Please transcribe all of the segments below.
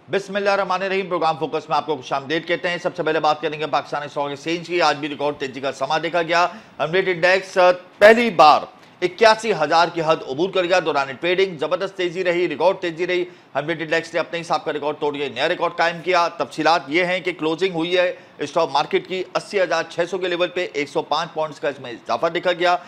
बिस्मिल्लाहिर्रहमानिर्रहीम। Programme focus में आपको खुशामदीद कहते हैं। सबसे पहले बात करेंगे पाकिस्तानी स्टॉक एक्सचेंज की। आज भी रिकॉर्ड तेजी का समा देखा गया। हंड्रेड इंडेक्स पहली बार 81,000 की हद अबूर कर गया। दौरान ट्रेडिंग जबरदस्त तेजी रही, रिकॉर्ड तेजी रही। हंड्रेड इंडेक्स ने अपने हिसाब का रिकॉर्ड तोड़ के नया रिकॉर्ड कायम किया। तफसीलात ये हैं कि क्लोजिंग हुई है स्टॉक मार्केट की 80,600 के लेवल पे 105 पॉइंट्स का इसमें इजाफा देखा गया।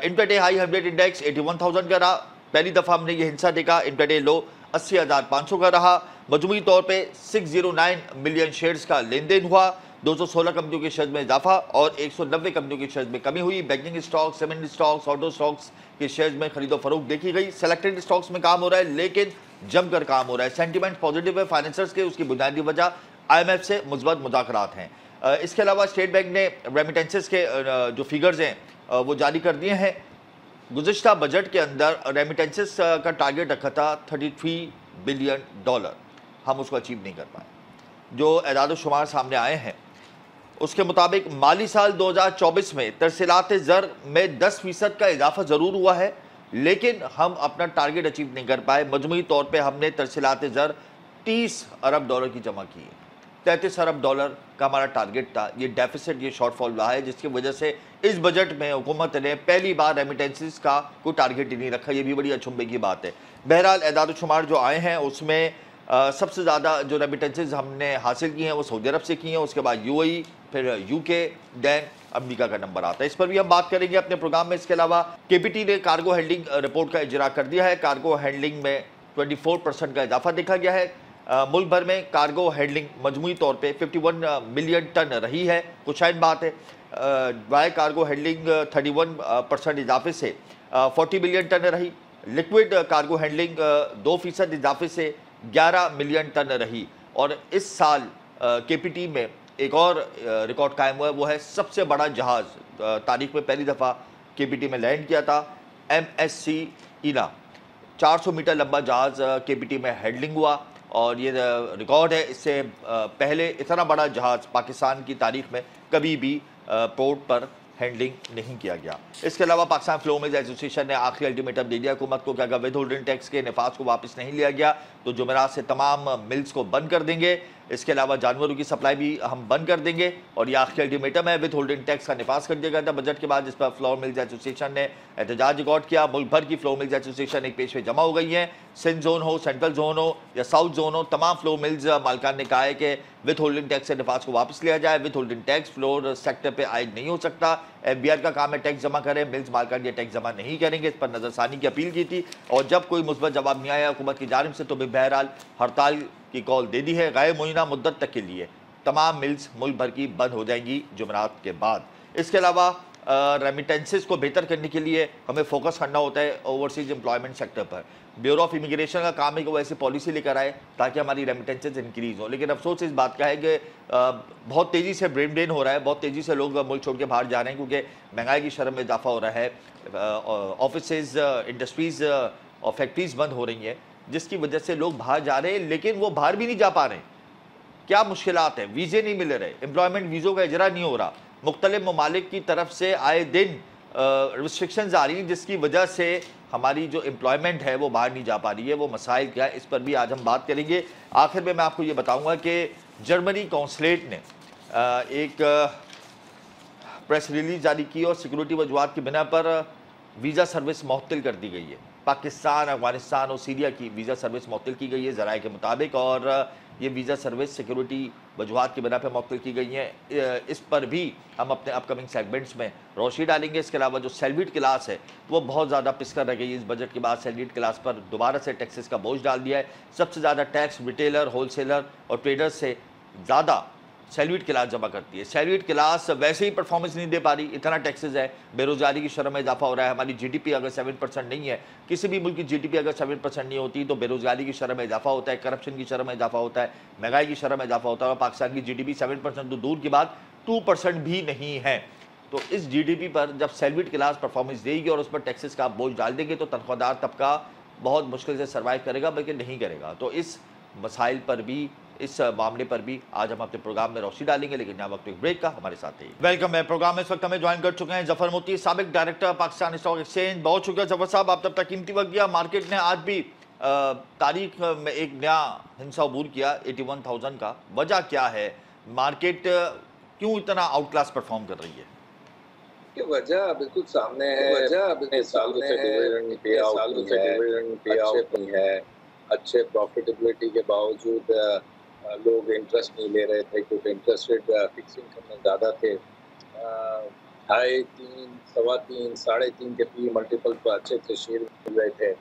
इंट्राडे हाई हंड्रेड इंडेक्स 81,000 का रहा। पहली दफा हमने ये हिस्सा देखा। इंट्राडे लो 80,500 का रहा। मजमूई तौर पे 609 मिलियन शेयर्स का लेन देन हुआ। 216 कंपनियों के शेयर्स में इजाफा और 190 कंपनियों के शेयर्स में कमी हुई। Banking stocks, cement stocks, auto stocks के शेयर्स में खरीदो फरोख्त देखी गई। सेलेक्टेड स्टॉक्स में काम हो रहा है, लेकिन जमकर काम हो रहा है। सेंटीमेंट पॉजिटिव है फाइनेंसर्स के। उसकी बुनियादी वजह IMF से मुस्बत मुज़ाकरात हैं। इसके अलावा स्टेट बैंक ने रेमिटेंसेस के जो फिगर्स हैं वो जारी कर दिए हैं। गुज़िश्ता बजट के अंदर रेमिटेंसेस का टारगेट रखा था $33 बिलियन। हम उसको अचीव नहीं कर पाए। जो एदाद शुमार सामने आए हैं उसके मुताबिक माली साल 2024 में तरसीलात ज़र में 10% का इजाफा ज़रूर हुआ है, लेकिन हम अपना टारगेट अचीव नहीं कर पाए। मजमूई तौर पे हमने तरसीलात ज़र $30 अरब की जमा की है। $33 अरब का हमारा टारगेट था। ये डेफिसिट, ये शॉर्टफॉल रहा है, जिसकी वजह से इस बजट में हुकूमत ने पहली बार रेमिटेंसेस का कोई टारगेट ही नहीं रखा। ये भी बड़ी अचंभे की बात है। बहरहाल एदाद शुमार जो आए हैं उसमें सबसे ज़्यादा जो रेमिटेंसेस हमने हासिल की हैं वो सऊदी अरब से की हैं। उसके बाद UAE, फिर UK, दैन अमेरिका का नंबर आता है। इस पर भी हम बात करेंगे अपने प्रोग्राम में। इसके अलावा KPT ने कार्गो हैंडलिंग रिपोर्ट का इजरा कर दिया है। कार्गो हैंडलिंग में 24% का इजाफा देखा गया है। मुल्क भर में कार्गो हैंडलिंग मजमूई तौर पे 51 मिलियन टन रही है। कुछ शायद बात है। ड्राई कार्गो हैंडलिंग 31% इजाफे से 40 मिलियन टन रही। लिक्विड कार्गो हैंडलिंग 2% इजाफे से 11 मिलियन टन रही। और इस साल KPT में एक और रिकॉर्ड कायम हुआ है। वो है सबसे बड़ा जहाज़ तारीख में पहली दफ़ा KPT में लैंड किया था। MSC ईना 400 मीटर लंबा जहाज़ KPT में हैंडलिंग हुआ और ये रिकॉर्ड है। इससे पहले इतना बड़ा जहाज़ पाकिस्तान की तारीख में कभी भी पोर्ट पर हैंडलिंग नहीं किया गया। इसके अलावा पाकिस्तान फ्लो मिल्स एसोसिएशन ने आखिरी अल्टीमेटम दे दिया हुकूमत को कि अगर विद होल्डिंग टैक्स के नफाज को वापस नहीं लिया गया तो जुमेरात से तमाम मिल्स को बंद कर देंगे। इसके अलावा जानवरों की सप्लाई भी हम बंद कर देंगे और ये आखिरी अल्टीमेटम है। विद होल्डिंग टैक्स का नफाज कर दिया गया था बजट के बाद, जिस पर फ्लोर मिल्स एसोसिएशन ने एहतजाज रिकॉर्ड किया। मुल्क भर की फ्लोर मिल्स एसोसिएशन एक पेश में जमा हो गई हैं। सिंध जोन हो, सेंट्रल जोन हो या साउथ जोन हो, तमाम फ्लोर मिल्स मालिकान ने कहा है कि विद होल्डिंग टैक्स से नफाज को वापस लिया जाए। With holding tax floor sector पर आयद नहीं हो सकता। FBR का काम है टैक्स जमा करें। मिल्स मालिकान ये टैक्स जमा नहीं करेंगे। इस पर नजरसानी की अपील की थी और जब कोई मुस्बत जवाब नहीं आया हुकूमत की जानिब से तो भी बहरहाल हड़ताल की कॉल दे दी है। गैर मुइना मुद्दत तक के लिए तमाम मिल्स मुल्क भर की बंद हो जाएंगी जुमेरात के बाद। इसके अलावा रेमिटेंसेस को बेहतर करने के लिए हमें फोकस करना होता है ओवरसीज एम्प्लॉयमेंट सेक्टर पर। ब्यूरो ऑफ इमिग्रेशन का काम है कि वो ऐसी पॉलिसी लेकर आए ताकि हमारी रेमिटेंसेस इंक्रीज़ हो। लेकिन अफसोस इस बात का है कि बहुत तेज़ी से ब्रेन ड्रेन हो रहा है। बहुत तेज़ी से लोग मुल्क छोड़ के बाहर जा रहे हैं क्योंकि महंगाई की शरह में इजाफा हो रहा है। ऑफिसेज, इंडस्ट्रीज़ और फैक्ट्रीज़ बंद हो रही हैं, जिसकी वजह से लोग बाहर जा रहे हैं, लेकिन वो बाहर भी नहीं जा पा रहे। क्या मुश्किलात है, वीज़े नहीं मिल रहे, एम्प्लॉयमेंट वीज़ों का इजरा नहीं हो रहा। मुख्तलिफ ममालिक की तरफ से आए दिन रिस्ट्रिक्शंस आ रही हैं, जिसकी वजह से हमारी जो एम्प्लॉयमेंट है वो बाहर नहीं जा पा रही है। वो मसाइल क्या है, इस पर भी आज हम बात करेंगे। आखिर में मैं आपको ये बताऊंगा कि जर्मनी कौंसलेट ने एक प्रेस रिलीज जारी की और सिक्योरिटी वजूहात की बिना पर वीज़ा सर्विस मुअत्तल कर दी गई है। पाकिस्तान, अफगानिस्तान और सीरिया की वीज़ा सर्विस मुअत्तल की गई है ज़राए के मुताबिक, और ये वीज़ा सर्विस सिक्योरिटी वजूहात की बिना पर मुअत्तल की गई है। इस पर भी हम अपने अपकमिंग सेगमेंट्स में रोशनी डालेंगे। इसके अलावा जो सैलरीड क्लास है वो बहुत ज़्यादा पिसकर रह गई है। इस बजट के बाद सैलरीड क्लास पर दोबारा से टैक्सेस का बोझ डाल दिया है। सबसे ज़्यादा टैक्स रिटेलर, होलसेलर और ट्रेडर्स से ज़्यादा सैलरीड क्लास जमा करती है। सैलरीड क्लास वैसे ही परफॉर्मेंस नहीं दे पा रही, इतना टैक्सेस है। बेरोजगारी की शरह में इजाफा हो रहा है। हमारी GDP अगर 7% नहीं है, किसी भी मुल्क की GDP अगर 7% नहीं होती तो बेरोजगारी की शरह में इजाफा होता है, करप्शन की शरह में इजाफा होता है, महंगाई की शरह में इजाफा होता है। और पाकिस्तान की GDP 7% तो दूर की बात 2% भी नहीं है। तो इस GDP पर जब सैलरीड क्लास परफॉर्मेंस देगी और उस पर टैक्सेस का बोझ डाल देंगे तो तनख्वाहदार तबका बहुत मुश्किल से सर्वाइव करेगा, बल्कि नहीं करेगा। तो इस मसाइल पर भी, इस मामले पर भी आज हम अपने प्रोग्राम में रोशनी डालेंगे। लेकिन यहाँ वक्त एक ब्रेक का, हमारे साथ है वेलकम है। प्रोग्राम में इस वक्त हमें ज्वाइन कर चुके हैं जफर मोती, साबिक डायरेक्टर पाकिस्तान स्टॉक एक्सचेंज। बहुत शुक्रिया जफर साहब, आप तब तक कीमती वक्त दिया। मार्केट ने आज भी तारीख में एक नया हिंसा अबूर किया 81,000 का, वजह क्या है? मार्केट क्यों इतना आउट क्लास परफॉर्म कर रही है? कि वजह बिल्कुल सामने है। वजह बिल्कुल सामने है। डिविडेंड पे आउट नहीं है। अच्छे प्रॉफिटेबिलिटी के बावजूद लोग इंटरेस्ट नहीं ले रहे थे क्योंकि इंटरेस्ट रेट फिक्सिंग करने ज़्यादा थे। 2.5, 3, सवा 3, 3.5 के पी मल्टीपल पर अच्छे शेयर मिल रहे थे।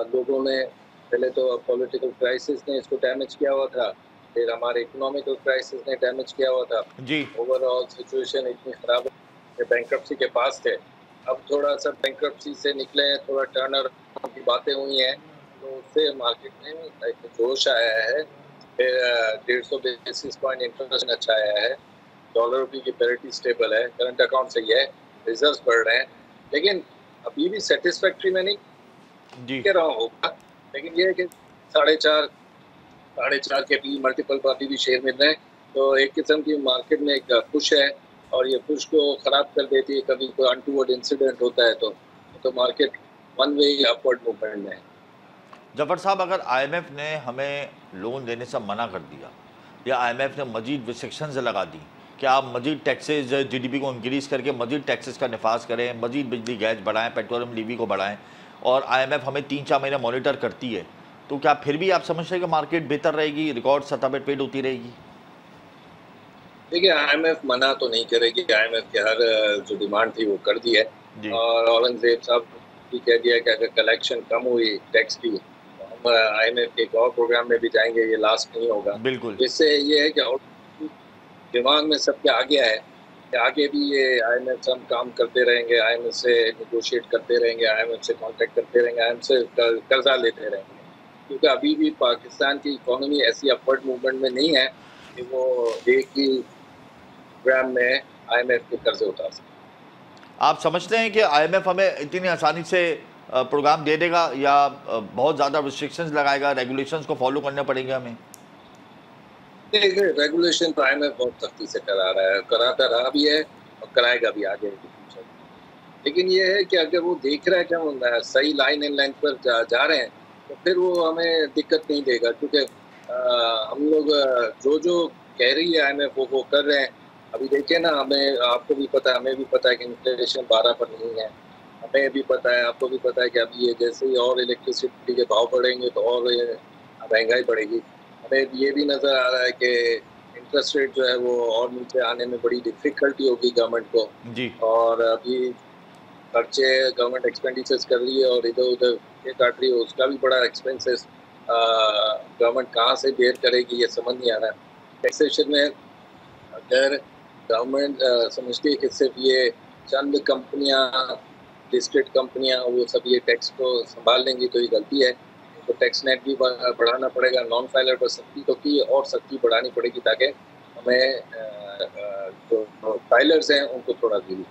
लोगों ने पहले तो पॉलिटिकल क्राइसिस ने इसको डैमेज किया हुआ था, फिर हमारे इकोनॉमिकल क्राइसिस ने डैमेज किया हुआ था। जी। ओवरऑल सिचुएशन इतनी खराब है, बैंक्रप्सी के पास थे। अब थोड़ा सा बैंक्रप्सी से निकले हैं, थोड़ा टर्न अराउंड की बातें हुई हैं, तो उससे मार्केट में एक जोश आया है। फिर 150 बेसिस पॉइंट इंटरेस्ट अच्छा आया है। डॉलर रुपये की पैरिटी स्टेबल है, करंट अकाउंट सही है, रिजर्व्स बढ़ रहे हैं, लेकिन अभी भी सेटिस्फैक्ट्री में नहीं कह रहा होगा, लेकिन ये है कि 4.5 के पी मल्टीपल पर अभी भी शेयर मिल रहे हैं। तो एक किस्म की मार्केट में एक पुश है और ये पुश को खराब कर देती है। कभी कोई अनटूवर्ड इंसिडेंट होता है तो market one way upward movement में है। जफर साहब, अगर आईएमएफ ने हमें लोन देने से मना कर दिया या आईएमएफ ने मजीद रिस्ट्रिक्शंस लगा दी कि आप मजीद टैक्सेस जीडीपी को इंक्रीज़ करके मजीद टैक्सेस का नफाज करें, मजीद बिजली गैस बढ़ाएं, पेट्रोलियम लीवी को बढ़ाएं, और आईएमएफ हमें 3-4 महीने मॉनिटर करती है, तो क्या फिर भी आप समझते हैं कि मार्केट बेहतर रहेगी, रिकॉर्ड सतह पर ट्रेड होती रहेगी? देखिए, आईएमएफ मना तो नहीं करेगी। आईएमएफ की हर जो डिमांड थी वो कर दी है, और औरंगजेब साहब भी कह दिया कि अगर कलेक्शन कम हुई टैक्स की तो हम आईएमएफ के एक और प्रोग्राम में भी जाएंगे, ये लास्ट नहीं होगा। बिल्कुल। इससे ये है कि दिमाग में सबके आ गया है कि आगे भी ये आईएमएफ से हम काम करते रहेंगे, आईएमएफ से निगोशिएट करते रहेंगे, आईएमएफ से कॉन्टेक्ट करते रहेंगे, आईएमएफ से कर्जा लेते रहेंगे, क्योंकि अभी भी पाकिस्तान की इकोनॉमी ऐसी अपवर्ड मूवमेंट में नहीं है कि वो एक ही प्रोग्राम में आईएमएफ के कर्जे उतार सकते। आप समझते हैं कि आईएमएफ हमें इतनी आसानी से प्रोग्राम दे देगा या बहुत ज़्यादा रिस्ट्रिक्शंस लगाएगा, रेगुलेशंस को फॉलो करने पड़ेंगे हमें? देखिए, रेगुलेशन तो आईएमएफ बहुत सख्ती से करा रहा है, कराता रहा भी है और कराएगा भी आगे। लेकिन ये है कि अगर वो देख रहा है कि हम सही लाइन एंड लेंथ पर जा रहे हैं तो फिर वो हमें दिक्कत नहीं देगा, क्योंकि हम लोग जो कह रही है आईएमएफ वो कर रहे हैं। अभी देखिए ना, हमें आपको भी पता है, हमें भी पता है कि इन्फ्लेशन 12 पर नहीं है। हमें भी पता है, आपको भी पता है कि अभी ये जैसे ही और इलेक्ट्रिसिटी के भाव बढ़ेंगे तो और महंगाई बढ़ेगी। हमें ये भी नज़र आ रहा है कि इंटरेस्ट रेट जो है वो और नीचे आने में बड़ी डिफिकल्टी होगी गवर्नमेंट को जी। और अभी खर्चे गवर्नमेंट एक्सपेंडिचर्स कर रही है और इधर उधर ये काट रही है, उसका भी बड़ा एक्सपेंसेस गवर्नमेंट कहाँ से बेयर करेगी ये समझ नहीं आ रहा है। टैक्सेशन में अगर गवर्नमेंट समझती है कि सिर्फ ये चंद कंपनियां, लिस्टेड कंपनियां, वो सब ये टैक्स को संभाल लेंगी तो ये गलती है। तो टैक्स नेट भी बढ़ाना पड़ेगा, नॉन फाइलर पर सख्ती तो की और सख्ती बढ़ानी पड़ेगी ताकि हमें जो फाइलर्स हैं उनको थोड़ा दी।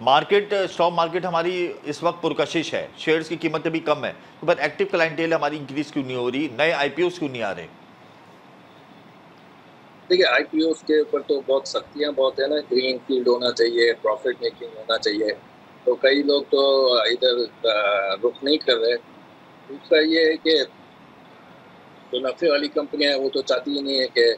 मार्केट, स्टॉक मार्केट हमारी इस वक्त पुरकशिश है, शेयर्स की कीमतें भी कम है, तो बट एक्टिव क्लाइंटेल हमारी इंक्रीज क्यों नहीं हो रही, नए आईपीओस क्यों नहीं आ रहे? देखिए, आईपीओस के ऊपर तो बहुत सख्तियां बहुत है ना, ग्रीन फील्ड होना चाहिए, प्रॉफिट मेकिंग होना चाहिए, तो कई लोग तो इधर रुख नहीं कर रहे। दूसरा ये है कि जो नफे वाली कंपनियां हैं वो तो चाहती ही नहीं है कि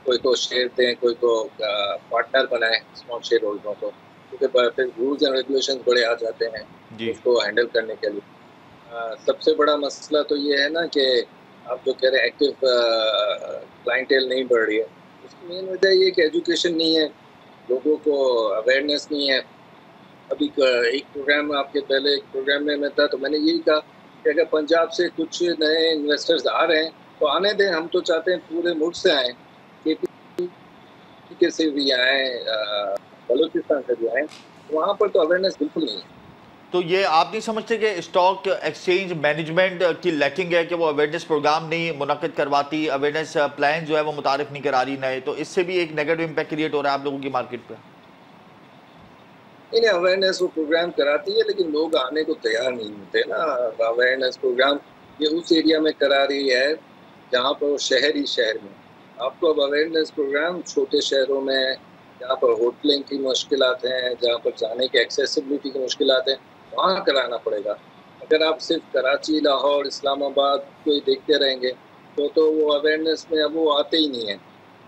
कोई को शेयर दें, कोई को पार्टनर बनाए स्मॉल शेयर होल्डरों को, क्योंकि फिर रूल्स एंड रेगुलेशंस बड़े आ जाते हैं उसको हैंडल करने के लिए। सबसे बड़ा मसला तो ये है ना कि आप जो कह रहे हैं एक्टिव क्लाइंटेल नहीं बढ़ रही है, उसकी मेन वजह ये कि एजुकेशन नहीं है, लोगों को अवेयरनेस नहीं है। अभी एक प्रोग्राम आपके पहले एक प्रोग्राम में मैं था तो मैंने यही कहा कि अगर पंजाब से कुछ नए इन्वेस्टर्स आ रहे हैं तो आने दें, हम तो चाहते हैं पूरे मुल्क से आए, के से भी आए, बलूचिस्तान से भी आए, वहाँ पर तो अवेयरनेस बिल्कुल नहीं है। तो ये आप नहीं समझते कि स्टॉक एक्सचेंज मैनेजमेंट की लैकिंग है कि वो अवेयरनेस प्रोग्राम नहीं मुनक्किद करवाती, अवेयरनेस प्लान जो है वो मुतारिफ नहीं करा रही नए, तो इससे भी एक नेगेटिव इम्पैक्ट क्रिएट हो रहा है आप लोगों की मार्केट पर? नहीं, अवेयरनेस वो प्रोग्राम कराती है लेकिन लोग आने को तैयार नहीं होते ना। अवेयरनेस प्रोग्राम ये उस एरिया में करा रही है जहाँ पर शहर में। आपको अब अवेयरनेस प्रोग्राम छोटे शहरों में, जहाँ पर होटलिंग की मुश्किलात हैं, जहाँ पर जाने की एक्सेसिबिलिटी की मुश्किलात हैं, वहाँ कराना पड़ेगा। अगर आप सिर्फ कराची, लाहौर, इस्लामाबाद को ही देखते रहेंगे तो वो अवेयरनेस में अब वो आते ही नहीं है।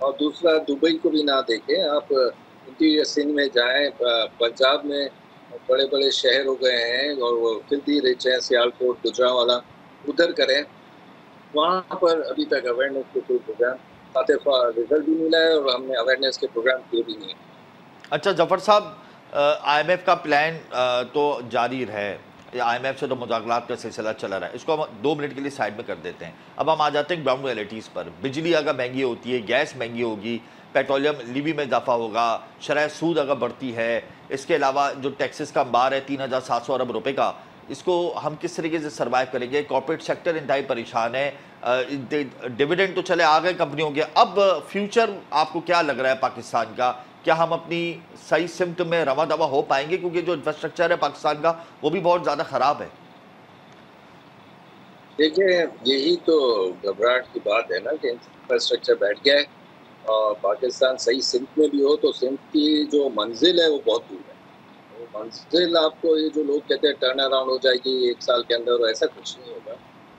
और दूसरा, दुबई को भी ना देखें आप, इंटीरियर सिंध में जाएं, पंजाब में बड़े-बड़े शहर हो गए हैं और वो फिल्दी रिच है, सियालकोट, गुजरांवाला, उधर करें। वहाँ पर अभी तक अवेयरनेस के कोई प्रोग्राम सातिफा रिजल्ट भी मिला है और हमने अवेयरनेस के प्रोग्राम किए भी नहीं है। अच्छा जफर साहब, आईएमएफ का प्लान तो जारी है, आईएमएफ से तो मुज़ाकरात का सिलसिला चला रहा है, इसको हम 2 मिनट के लिए साइड में कर देते हैं। अब हम आ जाते हैं ग्राउंड रियलिटीज़ पर। बिजली अगर महंगी होती है, गैस महंगी होगी, पेट्रोलियम लीवी में इजाफा होगा, शरह सूद अगर बढ़ती है, इसके अलावा जो टैक्सेस का अंबार है 3,700 अरब रुपए का, इसको हम किस तरीके से सर्वाइव करेंगे? कॉर्पोरेट सेक्टर इंतहाई परेशान है, डिविडेंड तो चले आ गए कंपनियों के, अब फ्यूचर आपको क्या लग रहा है पाकिस्तान का? क्या हम अपनी सही सिमत में रवा दवा हो पाएंगे? क्योंकि जो इंफ्रास्ट्रक्चर है पाकिस्तान का वो भी बहुत ज़्यादा ख़राब है। देखिए, यही तो घबराहट की बात है ना कि इंफ्रास्ट्रक्चर बैठ गया है और पाकिस्तान सही सिमत में भी हो तो सिमत की जो मंजिल है वो बहुत दूर है। वो मंजिल आपको, ये जो लोग कहते हैं टर्न अराउंड हो जाएगी 1 साल के अंदर, ऐसा कुछ नहीं होगा।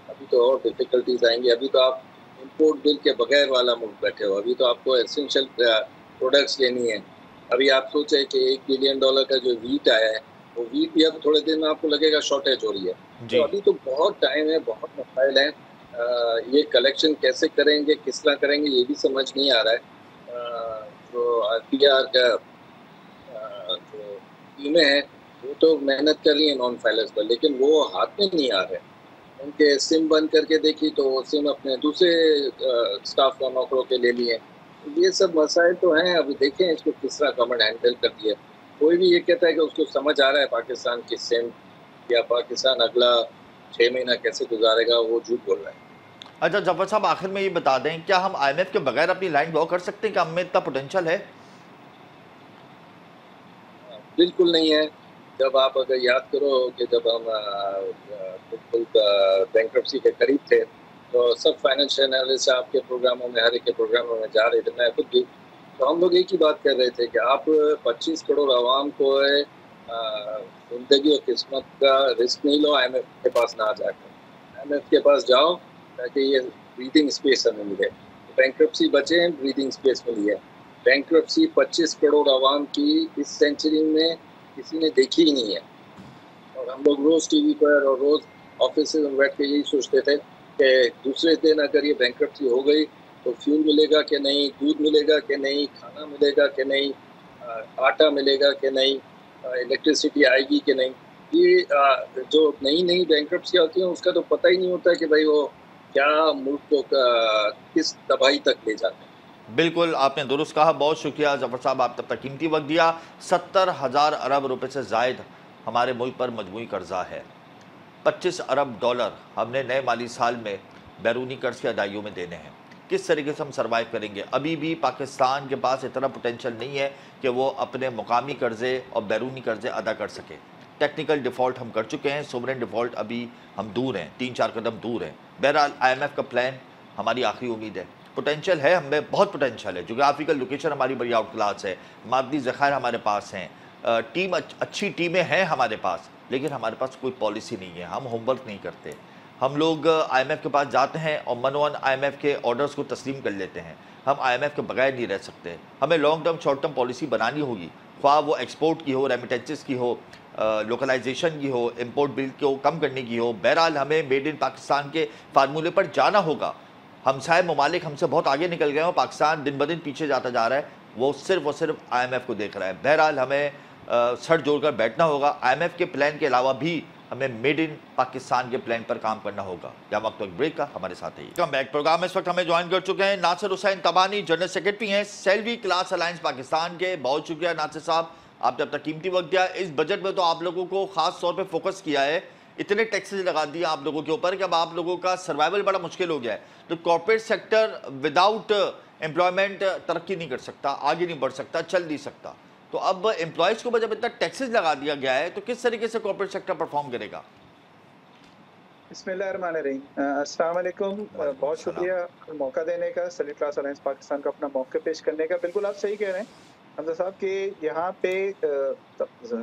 अभी तो और डिफिकल्टीज आएंगी। अभी तो आप इंपोर्ट बिल के बगैर वाला मुल्क बैठे हो। अभी तो आपको एसेंशियल प्रोडक्ट्स लेनी है। अभी आप सोचे कि $1 बिलियन का जो वीट आया है, वो वीट भी अब थोड़े दिन में आपको लगेगा शॉर्टेज हो रही है। तो अभी तो बहुत टाइम है, बहुत मसाइल हैं। ये कलेक्शन कैसे करेंगे, किस तरह करेंगे, ये भी समझ नहीं आ रहा है। जो आरटीआर का जो टीमें हैं वो तो मेहनत कर रही हैं नॉन फाइलर्स पर, लेकिन वो हाथ में नहीं आ रहे। उनके सिम बंद करके देखी तो सिम अपने दूसरे स्टाफ का नौकरों के ले लिए। ये सब मसाइल तो हैं। अभी देखें इसको किस तरह गवर्नमेंट हैंडल करती है। कोई भी ये कहता है कि उसको समझ आ रहा है पाकिस्तान की सिम या पाकिस्तान अगला 6 महीना कैसे गुजारेगा, वो झूठ बोल रहा है। अच्छा जफर साहब, आखिर में ये बता दें, क्या हम आईएमएफ के बगैर अपनी लाइन ड्रॉ कर सकते हैं? क्या हमें इतना पोटेंशियल है? बिल्कुल नहीं है। जब आप अगर याद करो कि जब हम बिल्कुल बैंक्रप्सी के करीब थे तो सब फाइनेंशियल एनालिस्ट आपके प्रोग्रामों में, हर एक के प्रोग्रामों में जा रहे थे, मैं खुद भी, तो हम लोग एक ही बात कर रहे थे कि आप 25 करोड़ आवाम को जिंदगी और किस्मत का रिस्क नहीं लो, IMF के पास ना जाकर। IMF के पास जाओ ताकि ये ब्रीदिंग स्पेस हमें मिले। बैंक्रप्सी बचे, ब्रीदिंग स्पेस मिली है। बैंक्रप्सी 25 करोड़ आवाम की इस सेंचुरी में किसी ने देखी ही नहीं है। और हम लोग रोज़ टीवी पर और रोज़ ऑफिस में बैठ के यही सोचते थे कि दूसरे दिन अगर ये बैंक्रप्सी हो गई तो फ्यूल मिलेगा कि नहीं, दूध मिलेगा कि नहीं, खाना मिलेगा कि नहीं, आटा मिलेगा कि नहीं, इलेक्ट्रिसिटी आएगी कि नहीं। ये जो नई नई बैंक्रप्सी होती हैं उसका तो पता ही नहीं होता कि भाई वो क्या मुल्क को किस तबाही तक ले जाते हैं। बिल्कुल, आपने दुरुस्त कहा। बहुत शुक्रिया जफर साहब, आप तब तक कीमती वक्त दिया। 70,000 अरब रुपए से जायद हमारे मुल्क पर मजमूई कर्जा है। 25 अरब डॉलर हमने नए माली साल में बैरूनी कर्ज की अदाइयों में देने हैं। किस तरीके से हम सर्वाइव करेंगे? अभी भी पाकिस्तान के पास इतना पोटेंशियल नहीं है कि वो अपने मुकामी कर्जे और बैरूनी कर्जे अदा कर सके। टेक्निकल डिफ़ॉल्ट हम कर चुके हैं, सोवरेन डिफ़ॉल्ट अभी हम दूर हैं, 3-4 कदम दूर हैं। बहरहाल IMF का प्लान हमारी आखिरी उम्मीद है। पोटेंशियल है, हमें बहुत पोटेंशियल है। जोग्राफिकल लोकेशन हमारी बड़ी आउट क्लास है, मादी ज़खायर हमारे पास हैं, टीम अच्छी टीमें हैं हमारे पास, लेकिन हमारे पास कोई पॉलिसी नहीं है। हम होमवर्क नहीं करते। हम लोग IMF के पास जाते हैं और मनोवन IMF के ऑर्डर्स को तस्लीम कर लेते हैं। हम IMF के बगैर नहीं रह सकते। हमें long term short term policy बनानी होगी, ख्वाह वो एक्सपोर्ट की हो, रेमिटेंसेस की हो, लोकलाइजेशन की हो, इंपोर्ट बिल को कम करने की हो। बहरहाल हमें मेड इन पाकिस्तान के फार्मूले पर जाना होगा। हमसाए ममालिक हमसे बहुत आगे निकल गए हैं, पाकिस्तान दिन ब दिन पीछे जाता जा रहा है। वो सिर्फ और सिर्फ IMF को देख रहा है। बहरहाल हमें सर जोड़कर बैठना होगा। IMF के प्लान के अलावा भी हमें मेड इन पाकिस्तान के प्लान पर काम करना होगा। या वक्त ब्रेक का, हमारे साथ है कम बैक प्रोग्राम में इस वक्त हमें ज्वाइन कर चुके हैं नासिर हुसैन तबानी, जनरल सेक्रेटरी हैं सेल्वी क्लास अलायंस पाकिस्तान के। बहुत शुक्रिया नासिर साहब, आपने अपना कीमती वक्त दिया। इस बजट में तो आप लोगों को खास तौर पर फोकस किया है, इतने टैक्सेस लगा दिए आप लोगों के ऊपर कि अब आप लोगों का सर्वाइवल बड़ा मुश्किल हो गया है। तो कॉर्पोरेट सेक्टर विदाउट एम्प्लॉयमेंट तरक्की नहीं कर सकता, आगे नहीं बढ़ सकता, चल नहीं सकता। तो अब एम्प्लॉयज़ को जब इतना टैक्सेस लगा दिया गया है तो किस तरीके से कॉर्पोरेट सेक्टर परफॉर्म करेगा? बिस्मिल्लाहिर्रहमानिर्रहीम, अस्सलाम वालेकुम। बहुत शुक्रिया मौका देने का, सेल्वी क्लास अलायंस पाकिस्तान का अपना मौके पेश करने का। बिल्कुल आप सही कह रहे हैं हमजा साहब कि यहाँ पे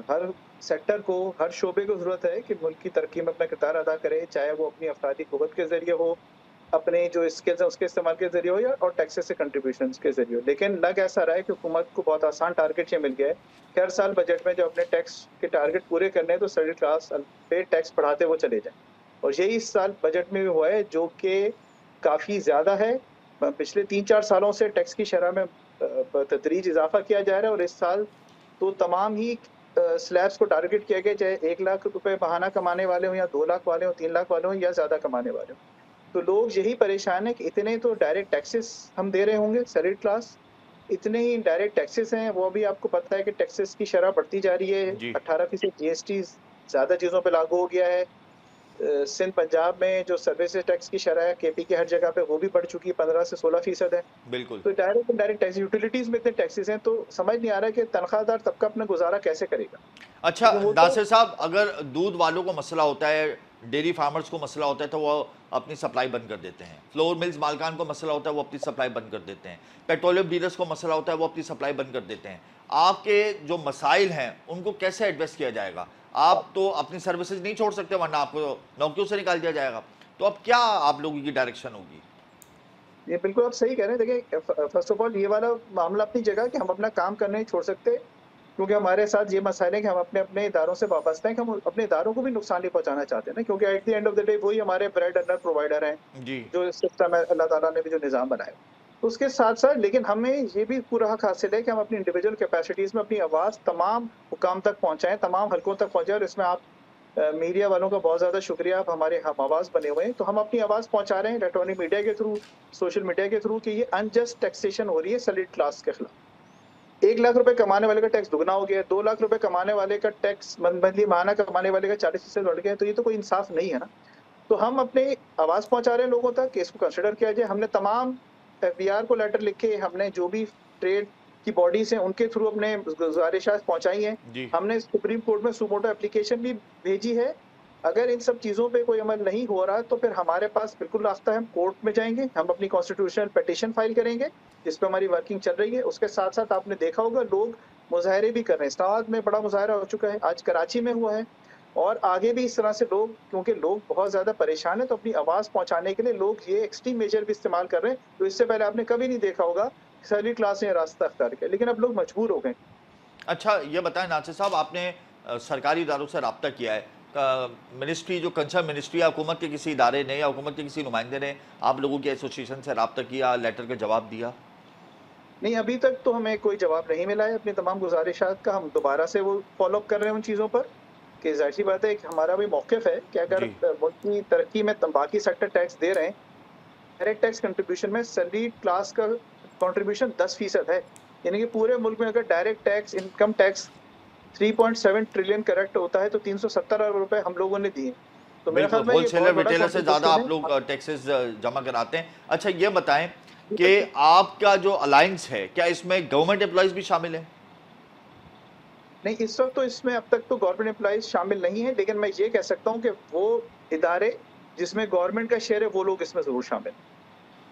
हर सेक्टर को, हर शोबे को ज़रूरत है कि मुल्क की तरक्की में अपना किरदार अदा करे, चाहे वो अपनी अफ़रादी क़ुव्वत के ज़रिए हो, अपने जो स्किल्स हैं उसके इस्तेमाल के ज़रिए हो या और टैक्सेस से कंट्रीब्यूशंस के ज़रिए हो। लेकिन लग ऐसा रहा है कि हुकूमत को बहुत आसान टारगेट ये मिल गया है कि हर साल बजट में जब अपने टैक्स के टारगेट पूरे करने हैं तो शेड्यूल क्लास पे टैक्स बढ़ाते वो चले जाएँ। और यही इस साल बजट में भी हुआ है, जो कि काफ़ी ज़्यादा है। पिछले 3-4 सालों से टैक्स की शरह में बतदरीज इज़ाफ़ा किया जा रहा है और इस साल तो तमाम ही स्लैब्स को टारगेट किया गया, चाहे 1 लाख रुपए माहाना कमाने वाले हों या 2 लाख वाले हों, 3 लाख वाले हों या ज़्यादा कमाने वाले हों। तो लोग यही परेशान हैं कि इतने तो डायरेक्ट टैक्सेस हम दे रहे होंगे सैलरीड क्लास, इतने ही इनडायरेक्ट टैक्सेस हैं, वो भी आपको पता है कि टैक्सेस की शरह बढ़ती जा रही है। जी 18% जीएसटी ज़्यादा चीज़ों पे लागू हो गया है। सिंध पंजाब में जो सर्विसेज टैक्स की शरह है केपी के हर जगह पे वो भी बढ़ चुकी है, 15 से 16% है। बिल्कुल। तो डायरेक्ट इनडायरेक्ट टैक्स यूटिलिटीज़ में इतने टैक्सेस हैं, तो समझ नहीं आ रहा है कि तनख्वाहदार तबका अपना गुज़ारा कैसे करेगा? अच्छा क्योंकि वो तो नासिर साहब, अगर दूध वालों को मसला होता है, डेयरी फार्मर्स को मसला होता है तो वो अपनी सप्लाई बंद कर देते हैं। फ्लोर मिल्स मालकान को मसला होता है वो अपनी सप्लाई बंद कर देते हैं। पेट्रोलियम डीलर्स को मसला होता है वो अपनी सप्लाई बंद कर देते हैं। आपके जो मसाइल हैं उनको कैसे एड्रेस किया जाएगा? आप तो अपनी सर्विसेज नहीं छोड़ सकते वरना आपको नौकरियों से निकाल दिया जाएगा। तो अब क्या आप लोगों की डायरेक्शन होगी? ये बिल्कुल आप सही कह रहे हैं। देखिए फर्स्ट ऑफ ऑल ये वाला मामला अपनी जगह कि हम अपना काम करना नहीं छोड़ सकते, क्योंकि हमारे साथ ये मसाइल है कि हम अपने-अपने इदारों से वाबस्ता हैं कि हम अपने इदारों को भी नुकसान नहीं पहुँचाना चाहते ना, क्योंकि at the end of the day वही हमारे ब्रेड अर्नर प्रोवाइडर हैं, जी जो सिस्टम है अल्लाह ताला ने भी जो निज़ाम बनाया है। तो उसके साथ-साथ लेकिन हमें ये भी पूरा हक हासिल है कि हम अपनी इंडिविजुअल कैपेसिटीज़ में अपनी आवाज़ तमाम हुकाम तक पहुँचाएँ, तमाम हलकों तक पहुँचाएँ और इसमें आप मीडिया वालों का बहुत ज़्यादा शुक्रिया, आप हमारे हम आवाज़ बने हुए हैं। तो हम अपनी आवाज़ पहुँचा रहे हैं इलेक्ट्रॉनिक मीडिया के थ्रू, सोशल मीडिया के थ्रू कि ये अनजस्ट टैक्सेशन हो रही है सैलरीड क्लास के खिलाफ। 1 लाख रुपए कमाने वाले का टैक्स दुगना हो गया है, 2 लाख रुपए कमाने वाले का टैक्स मंथली माहाना कमाने वाले का 40% बढ़ गया है, तो ये तो कोई इंसाफ नहीं है ना। तो हम अपनी आवाज़ पहुँचा रहे हैं लोगों तक कि इसको कंसिडर किया जाए। हमने तमाम एफबीआर को लेटर लिखे, हमने जो भी ट्रेड की बॉडीज़ हैं उनके थ्रू अपने गुज़ारिशात पहुँचाई हैं। जी हमने सुप्रीम कोर्ट में सुमोटो एप्लीकेशन भी भेजी है। अगर इन सब चीज़ों पे कोई अमल नहीं हो रहा तो फिर हमारे पास बिल्कुल रास्ता है, हम कोर्ट में जाएँगे, हम अपनी कॉन्स्टिट्यूशनल पिटीशन फाइल करेंगे, जिस पे हमारी वर्किंग चल रही है। उसके साथ-साथ आपने देखा होगा लोग मुज़ाहरे भी कर रहे हैं। इस्लामाबाद में बड़ा मुज़ाहरा हो चुका है, आज कराची में हुआ है और आगे भी इस तरह से लोग, क्योंकि लोग बहुत ज़्यादा परेशान हैं, तो अपनी आवाज़ पहुँचाने के लिए लोग ये एक्सट्रीम मेजर भी इस्तेमाल कर रहे हैं, तो इससे पहले आपने कभी नहीं देखा होगा सैलरी क्लास ने रास्ता अख्तियार किया, लेकिन अब लोग मजबूर हो गए। अच्छा ये बताएं नासिर साहब, आपने सरकारी इदारों से रब्ता किया है, मिनिस्ट्री जो कंसर्न मिनिस्ट्री या हुकूमत के किसी इदारे ने या हुकूमत के किसी नुमाइंदे ने आप लोगों के एसोसिएशन से रब्ता किया, लेटर का जवाब दिया? नहीं, अभी तक तो हमें कोई जवाब नहीं मिला है अपनी तमाम गुज़ारिशात का। हम दोबारा से वो फ़ॉलो अप कर रहे हैं उन चीज़ों पर कि ज़ाहिर-सी बात है कि हमारा भी मौक़िफ़ है कि अगर जी मुल्क की तरक्की में बाकी सेक्टर टैक्स दे रहे हैं, डायरेक्ट टैक्स कंट्रीब्यूशन में सैलरी क्लास का कंट्रीब्यूशन 10% है। यानी कि पूरे मुल्क में अगर direct tax, income tax 3.7 trillion correct होता है तो 370 अरब रुपए हम लोगों ने दिए। तो मेरे बिल्कुल, ख्याल में ये होलसेलर बहुत बड़ा रिटेलर से ज़्यादा कंट्रीब्यूशन आप लोग है। टैक्सेस जमा कराते हैं। अच्छा ये बताएं कि आपका जो अलायंस है क्या इसमें गवर्नमेंट एम्प्लॉइज भी शामिल है? नहीं, इस वक़्त तो इसमें अब तक तो गवर्नमेंट एम्प्लॉइज़ शामिल नहीं है, लेकिन मैं ये कह सकता हूँ कि वो इदारे जिसमें गवर्नमेंट का शेयर है वो लोग इसमें ज़रूर शामिल हैं।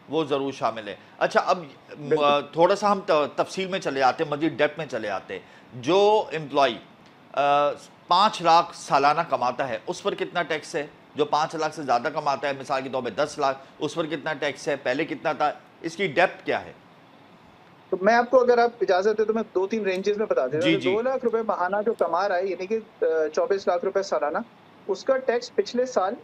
वो ज़रूर शामिल है। अच्छा अब बिल्कुल। थोड़ा सा हम तफसील में चले आते हैं, मज़ीद डेप्थ में चले आते हैं। जो एम्प्लॉई 5 लाख सालाना कमाता है उस पर कितना टैक्स है? जो 5 लाख से ज़्यादा कमाता है, मिसाल के तौर पे 10 लाख, उस पर कितना टैक्स है? पहले कितना था? इसकी डेप्थ क्या है? तो मैं आपको, अगर आप इजाज़त दें तो मैं 2-3 रेंजेस में बता देता जी हूँ। जी 2 लाख रुपए माहाना जो कमा रहा है, यानी कि 24 लाख रुपए सालाना, उसका टैक्स पिछले साल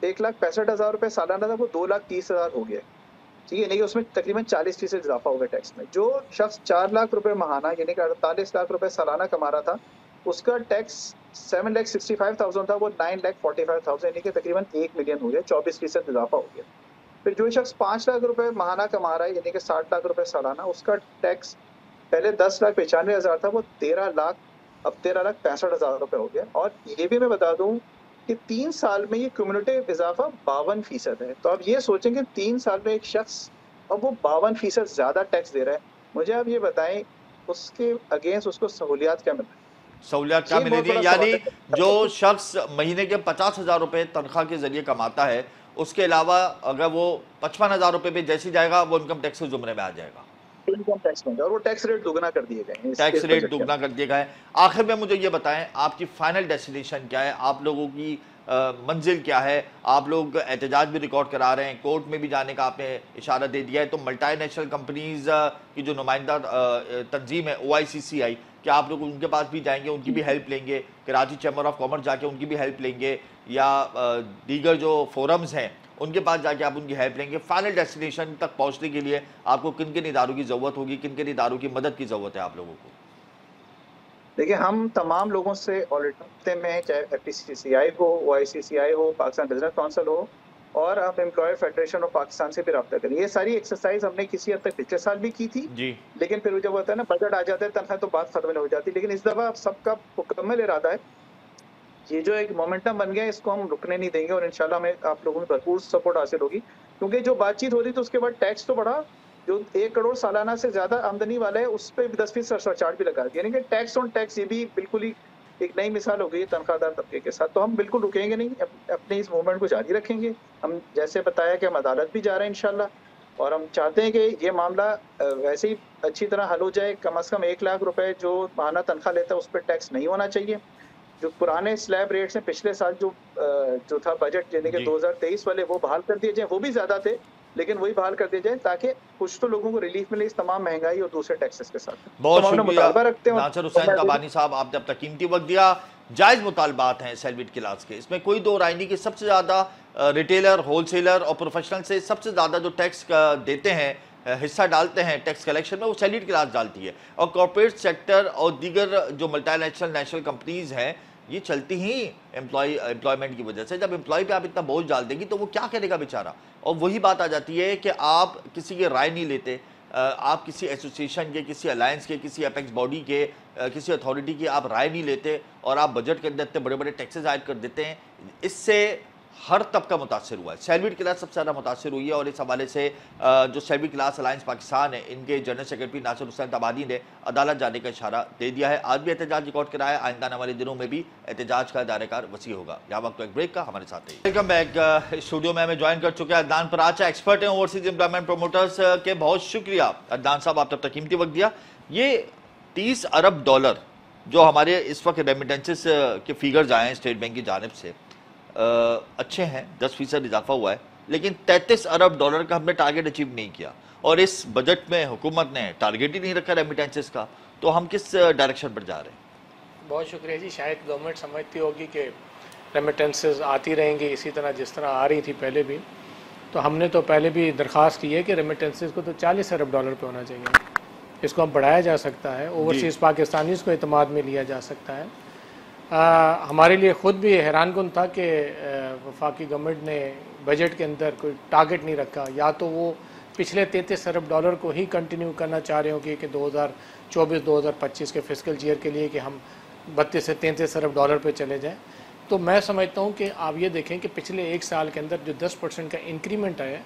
1,65,000 रुपए सालाना था, वो 2,30,000 हो गया है। ठीक है, यानी कि उसमें तकरीबन 40% इज़ाफ़ा हो गया टैक्स में। जो शख्स 4 लाख रुपए माहाना यानी कि 48 लाख रुपए सालाना कमा रहा था, उसका टैक्स 7,65,000 था, वो 9,45,000 यानी कि तकरीबन 1 मिलियन हो गया, 24% इज़ाफ़ा हो गया। फिर जो शख्स 5 लाख रुपए माहाना कमा रहा है यानी कि 60 लाख रुपए सालाना, उसका टैक्स पहले 10,95,000 था, वो 13 लाख, अब 13,65,000 रुपए हो गया। और ये भी मैं बता दूं कि 3 साल में ये क्यूमुलेटिव इजाफा 52% है। तो आप ये सोचें कि 3 साल में एक शख्स, अब वो 52% ज्यादा टैक्स दे रहा है। मुझे आप ये बताएं उसके अगेंस्ट उसको सहूलियात क्या मिल रहा है? सहूलियात क्या ये बहुत मिलेगी? बड़ा यानी सवाल है। जो शख्स महीने के 50,000 रुपये तनख्वाह के जरिए कमाता है, उसके अलावा अगर वो 55,000 रुपये पे जैसे जाएगा वो इनकम टैक्स के जुमरे में आ जाएगा। इनकम टैक्स में, और वो टैक्स रेट दुगना कर दिए गए हैं टैक्स इस रेट बजट के दुगना कर दिया गया है। आखिर में मुझे ये बताएं, आपकी फाइनल डेस्टिनेशन क्या है, आप लोगों की मंजिल क्या है? आप लोग एहतजाज भी रिकॉर्ड करा रहे हैं, कोर्ट में भी जाने का आपने इशारा दे दिया है, तो मल्टीनेशनल कंपनीज की जो नुमाइंदा तंजीम है OICCI, क्या आप लोग उनके पास भी जाएंगे, उनकी भी हेल्प लेंगे? कराची चैम्बर ऑफ कॉमर्स जाके उनकी भी हेल्प लेंगे, या दीगर जो फोरम्स हैं उनके पास जाके आप उनकी हेल्प लेंगे? फाइनल डेस्टिनेशन तक पहुंचने के लिए आपको किन किन इदारों की ज़रूरत होगी, किन किन इदारों की मदद की ज़रूरत है आप लोगों को? देखिए, हम तमाम लोगों से ऑलरेडी में, चाहे FPCCI हो, OICCI हो, पाकिस्तान बिजनेस काउंसिल हो, और आप एम्प्लॉयर फेडरेशन ऑफ पाकिस्तान से भी रब्ता करें। ये सारी एक्सरसाइज हमने किसी हद तक पिछले साल भी की थी जी। लेकिन फिर जब होता है ना, बजट आ जाता है तनख्वाह, तो बात खत्म हो जाती है। लेकिन इस दफा सबका मुकम्मल इरादा है, ये जो एक मोमेंटम बन गया है इसको हम रुकने नहीं देंगे, और इंशाल्लाह हमें आप लोगों में भरपूर सपोर्ट हासिल होगी। क्योंकि जो बातचीत हो रही थी उसके बाद टैक्स तो बढ़ा, जो 1 करोड़ सालाना से ज्यादा आमदनी वाला है उस पर 10% सरचार्ज भी लगा दिया, यानी कि टैक्स ऑन टैक्स, ये भी बिल्कुल ही एक नई मिसाल हो गई है तनख्वाहदार तबके के साथ। तो हम बिल्कुल रुकेंगे नहीं, अपने इस मूवमेंट को जारी रखेंगे। हम जैसे बताया कि हम अदालत भी जा रहे हैं इंशाल्लाह, और हम चाहते हैं कि ये मामला वैसे ही अच्छी तरह हल हो जाए। कम से कम 1 लाख रुपए जो माहाना तनख्वाह लेता है उस पर टैक्स नहीं होना चाहिए। जो पुराने स्लैब रेट्स हैं पिछले साल जो था बजट, यानी कि 2023 वाले, वो बहाल कर दिए जाए। वो भी ज्यादा थे लेकिन वही बहाल कर दिए जाए, ताकि कुछ तो लोगों को रिलीफ मिले इस तमाम महंगाई और दूसरे टैक्सेस के साथ। बहुत तो हम शुक्रिया मुतालबा रखते हैं नासिर हुसैन तबानी साहब, आपने अब तक कीमती वक्त दिया। जायज़ मुतालबात हैं सेल्विट क्लास के, इसमें कोई दो राय नहीं कि सबसे ज़्यादा रिटेलर, होलसेलर और प्रोफेशनल से सबसे ज़्यादा जो टैक्स देते हैं, हिस्सा डालते हैं टैक्स कलेक्शन में, वो सैलरीड क्लास डालती है। और कॉर्पोरेट सेक्टर और दीगर जो मल्टीनेशनल नेशनल कंपनीज हैं, ये चलती ही एम्प्लॉयमेंट की वजह से। जब एम्प्लॉय पे आप इतना बोझ डाल देंगी तो वो क्या करेगा बेचारा? और वही बात आ जाती है कि आप किसी की राय नहीं लेते, आप किसी एसोसिएशन के, किसी अलायंस के, किसी अपेक्स बॉडी के, किसी अथॉरिटी की आप राय नहीं लेते, और आप बजट के अंदर इतने बड़े बड़े टैक्सेस ऐड कर देते हैं। इससे हर तबका मुतासर हुआ है, सैलरीड क्लास सबसे ज़्यादा मुतासर हुई है। और इस हवाले से जो सैलरीड क्लास अलायंस पाकिस्तान है, इनके जनरल सेक्रेटरी नासिर हुसैन तबानी ने अदालत जाने का इशारा दे दिया है। आज भी एहतजाज रिकॉर्ड कराया, आइंदा आने वाले दिनों में भी एहतजाज का दायरेकार वसी होगा। यहाँ वक्त एक ब्रेक का, हमारे साथ है। Welcome back. स्टूडियो में हमें ज्वाइन कर चुके हैं अदनान पराचा, एक्सपर्ट हैं ओवरसीज एम्प्लॉयमेंट प्रमोटर्स के। बहुत शुक्रिया अदनान साहब, आप तब तक कीमती वक्त दिया। ये 30 अरब डॉलर जो हमारे इस वक्त रेमिटेंसेस के फिगर्स आए हैं स्टेट बैंक की जानिब से, अच्छे हैं, 10% इजाफा हुआ है, लेकिन 33 अरब डॉलर का हमने टारगेट अचीव नहीं किया। और इस बजट में हुकूमत ने टारगेट ही नहीं रखा रेमिटेंसेस का, तो हम किस डायरेक्शन पर जा रहे हैं? बहुत शुक्रिया जी। शायद गवर्नमेंट समझती होगी कि रेमिटेंसेस आती रहेंगी इसी तरह जिस तरह आ रही थी पहले भी। तो हमने तो पहले भी दरख्वास्त की है कि रेमिटेंसेस को तो 40 अरब डॉलर पे होना चाहिए। इसको हम बढ़ाया जा सकता है, ओवरसीज़ पाकिस्तानीज़ को एतमाद में लिया जा सकता है। हमारे लिए ख़ुद भी हैरान कुन था कि वफाकी गवर्नमेंट ने बजट के अंदर कोई टारगेट नहीं रखा। या तो वो पिछले 33 अरब डॉलर को ही कंटिन्यू करना चाह रहे हो कि 2024-2025 के फिस्कल ईयर के लिए कि हम 32 से 33 अरब डॉलर पे चले जाएं। तो मैं समझता हूँ कि आप ये देखें कि पिछले एक साल के अंदर जो 10% का इंक्रीमेंट आया,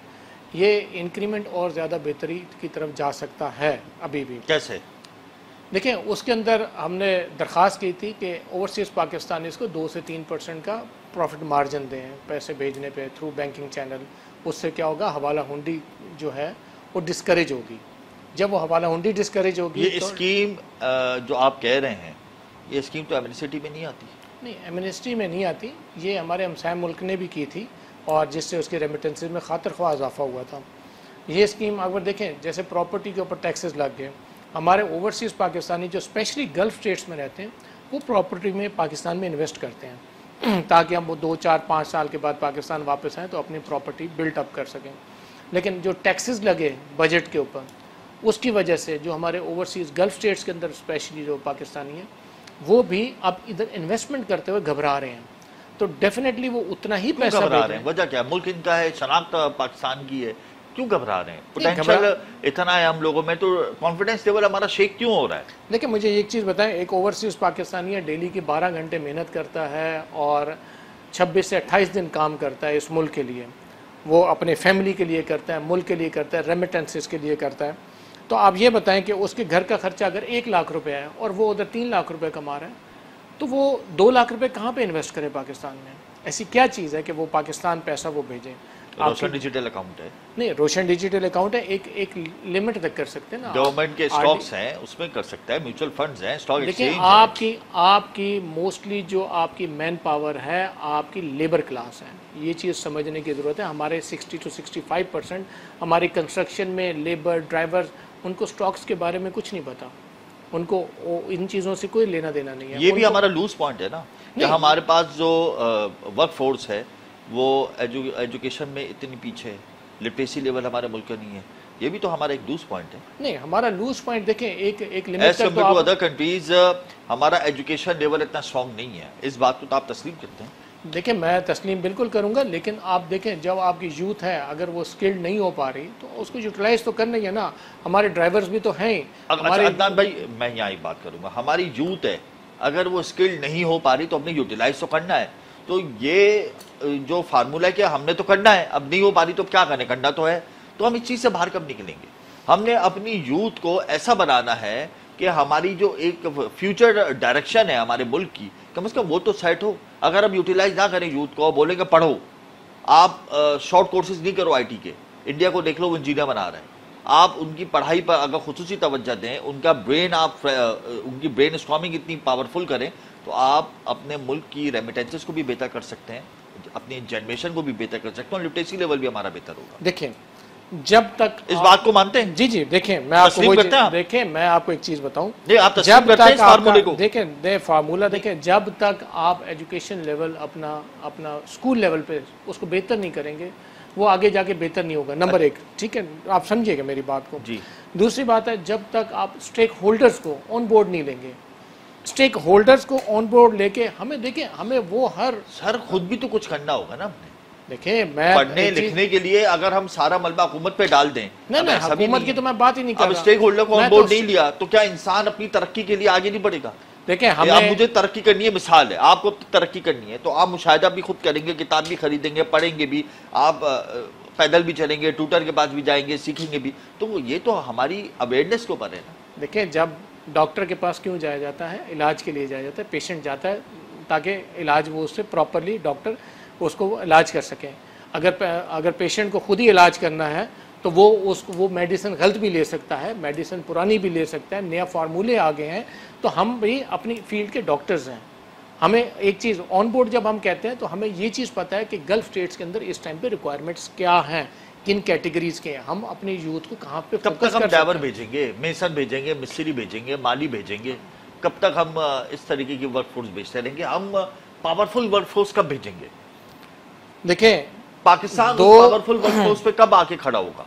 ये इंक्रीमेंट और ज़्यादा बेहतरी की तरफ जा सकता है। अभी भी कैसे देखें, उसके अंदर हमने दरख्वास्त की थी कि ओवरसीज़ पाकिस्तानीज़ को 2 से 3% का प्रॉफिट मार्जिन दें पैसे भेजने पे थ्रू बैंकिंग चैनल। उससे क्या होगा, हवाला हुंडी जो है वो डिस्करेज होगी। जब वो हवाला हुंडी डिस्करेज होगी, ये तो स्कीम जो आप कह रहे हैं, ये स्कीम तो एमनेस्टी में नहीं आती? नहीं, एमनेस्टी में नहीं आती। ये हमारे हमसाय मुल्क ने भी की थी, और जिससे उसके रेमिटेंसेज में खातिर ख्वाह इजाफा हुआ था। ये स्कीम अगर देखें, जैसे प्रॉपर्टी के ऊपर टैक्सेस लग गए, हमारे ओवरसीज़ पाकिस्तानी जो स्पेशली गल्फ़ स्टेट्स में रहते हैं वो प्रॉपर्टी में पाकिस्तान में इन्वेस्ट करते हैं ताकि हम वो 2, 4, 5 साल के बाद पाकिस्तान वापस आएँ तो अपनी प्रॉपर्टी बिल्ट अप कर सकें। लेकिन जो टैक्सेस लगे बजट के ऊपर, उसकी वजह से जो हमारे ओवरसीज़ गल्फ़ स्टेट्स के अंदर स्पेशली जो पाकिस्तानी हैं वो भी अब इधर इन्वेस्टमेंट करते हुए घबरा रहे हैं। तो डेफिनेटली वो उतना ही पैसा घबरा रहे हैं? वजह क्या है? मुल्क इनका है, शनाख्त पाकिस्तान की है, क्यों घबरा रहे हैं? पोटेंशियल इतना है हम लोगों में, तो कॉन्फिडेंस लेवल हमारा शेक क्यों हो रहा है? देखिए, मुझे एक चीज़ बताएं, एक ओवरसीज़ पाकिस्तानी है, डेली की 12 घंटे मेहनत करता है और 26 से 28 दिन काम करता है इस मुल्क के लिए। वो अपने फैमिली के लिए करता है, मुल्क के लिए करता है, रेमिटेंसेस के लिए करता है। तो आप ये बताएं कि उसके घर का खर्चा अगर 1 लाख रुपये है और वो उधर 3 लाख रुपये कमा रहा है, तो वो 2 लाख रुपये कहाँ पे इन्वेस्ट करे पाकिस्तान में? ऐसी क्या चीज़ है कि वो पाकिस्तान पैसा वो भेजें? रोशन डिजिटल अकाउंट है, नहीं रोशन डिजिटल अकाउंट है, एक लिमिट तक कर सकते हैं ना। गवर्नमेंट के स्टॉक्स हैं उसमें कर सकता है, म्यूचुअल फंड्स हैं, स्टॉक देखिए एक्सचेंज आपकी मोस्टली जो आपकी मैन पावर है आपकी लेबर क्लास है, ये चीज़ समझने की ज़रूरत है। हमारे 60 to 65% हमारी कंस्ट्रक्शन में लेबर ड्राइवर्स, उनको स्टॉक्स के बारे में कुछ नहीं पता, उनको इन चीज़ों से कोई लेना देना नहीं है। ये भी हमारा लूज पॉइंट है ना कि हमारे पास जो वर्क फोर्स है वो एजुकेशन में इतनी पीछे है, लिटरेसी लेवल हमारे मुल्क का नहीं है, ये भी तो हमारा एक लूज पॉइंट है। नहीं हमारा लूज पॉइंट देखें एक लिमिट एज तक कम्पेयर टू अदर कंट्रीज हमारा एजुकेशन लेवल इतना स्ट्रॉन्ग नहीं है, इस बात को तो आप तस्लीम करते हैं? देखिए मैं तस्लीम बिल्कुल करूंगा, लेकिन आप देखें जब आपकी यूथ है अगर वो स्किल्ड नहीं हो पा रही तो उसको यूटिलाइज तो करना ही है ना। हमारे ड्राइवर्स भी तो हैं हमारे। अदनान भाई मैं यहाँ एक बात करूंगा, हमारी यूथ है अगर वो स्किल्ड नहीं हो पा रही तो हमने यूटिलाइज तो करना है। तो ये जो फार्मूला है कि हमने तो करना है, अब नहीं हो पा रही तो क्या करें, करना तो है, तो हम इस चीज़ से बाहर कब निकलेंगे? हमने अपनी यूथ को ऐसा बनाना है कि हमारी जो एक फ्यूचर डायरेक्शन है हमारे मुल्क की, कम से कम वो तो सेट हो। अगर हम यूटिलाइज ना करें यूथ को, बोलेंगे पढ़ो, आप शॉर्ट कोर्सेज नहीं करो आईटी के, इंडिया को देख लो वो इंजीनियर बना रहे हैं, आप उनकी पढ़ाई पर अगर खुसूसी तवज्जो दें, उनका ब्रेन आप उनकी ब्रेन स्टॉर्मिंग इतनी पावरफुल करें तो आप अपने मुल्क की रेमिटेंसेस को भी बेहतर कर सकते हैं, अपनी जनरेशन को भी बेहतर कर सकते हैं, और लिटरेसी लेवल भी हमारा बेहतर होगा। देखिए जब तक इस बात को मानते हैं? जी देखिए मैं आपको एक चीज बताऊं, जब तक फार्मूले को देखें फार्मूला देखें, जब तक आप एजुकेशन लेवल अपना स्कूल लेवल पे उसको बेहतर नहीं करेंगे वो आगे जाके बेहतर नहीं होगा, नंबर एक, ठीक है, आप समझिएगा मेरी बात को जी। दूसरी बात है जब तक आप स्टेक होल्डर्स को ऑन बोर्ड नहीं लेंगे, स्टेक होल्डर्स को ऑन बोर्ड लेके हमें वो सर खुद भी तो कुछ करना होगा ना। देखिए मैं पढ़ने लिखने के लिए अगर हम सारा मलबा हुकूमत पे डाल दें, नहीं हुकूमत की तो मैं बात ही नहीं कर रहा। अब स्टेक होल्डर को ऑन बोर्ड नहीं लिया तो क्या इंसान अपनी तरक्की के लिए आगे नहीं बढ़ेगा? देखिए हमें मुझे तरक्की करनी है, मिसाल है आपको तरक्की करनी है तो आप मुशाहिदा भी खुद करेंगे, किताब भी खरीदेंगे, पढ़ेंगे भी, आप पैदल भी चलेंगे, ट्यूटर के पास भी जाएंगे, सीखेंगे भी, तो ये तो हमारी अवेयरनेस के ऊपर है ना। देखिए जब डॉक्टर के पास क्यों जाया जाता है, इलाज के लिए जाया जाता है, पेशेंट जाता है ताकि इलाज वो उससे प्रॉपरली डॉक्टर उसको इलाज कर सकें। अगर पेशेंट को खुद ही इलाज करना है तो वो मेडिसिन गलत भी ले सकता है, मेडिसिन पुरानी भी ले सकता है, नया फार्मूले आ गए हैं, तो हम भी अपनी फील्ड के डॉक्टर्स हैं। हमें एक चीज़ ऑन बोर्ड जब हम कहते हैं तो हमें ये चीज़ पता है कि गल्फ स्टेट्स के अंदर इस टाइम पे रिक्वायरमेंट्स क्या हैं, किन कैटेगरीज के हैं, हम अपने यूथ को कहाँ पे कब तक हम ड्राइवर भेजेंगे, मेसन भेजेंगे, मिस्त्री भेजेंगे, माली भेजेंगे, कब तक हम इस तरीके की वर्कफोर्स भेजते रहेंगे? हम पावरफुल वर्कफोर्स कब भेजेंगे? देखिए पाकिस्तान पावरफुल वर्कफोर्स पे कब आके खड़ा होगा?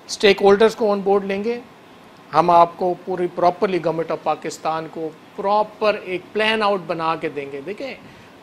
स्टेक होल्डर्स को ऑन बोर्ड लेंगे हम, आपको पूरी प्रॉपरली गवर्नमेंट ऑफ पाकिस्तान को प्रॉपर एक प्लान आउट बना के देंगे। देखिए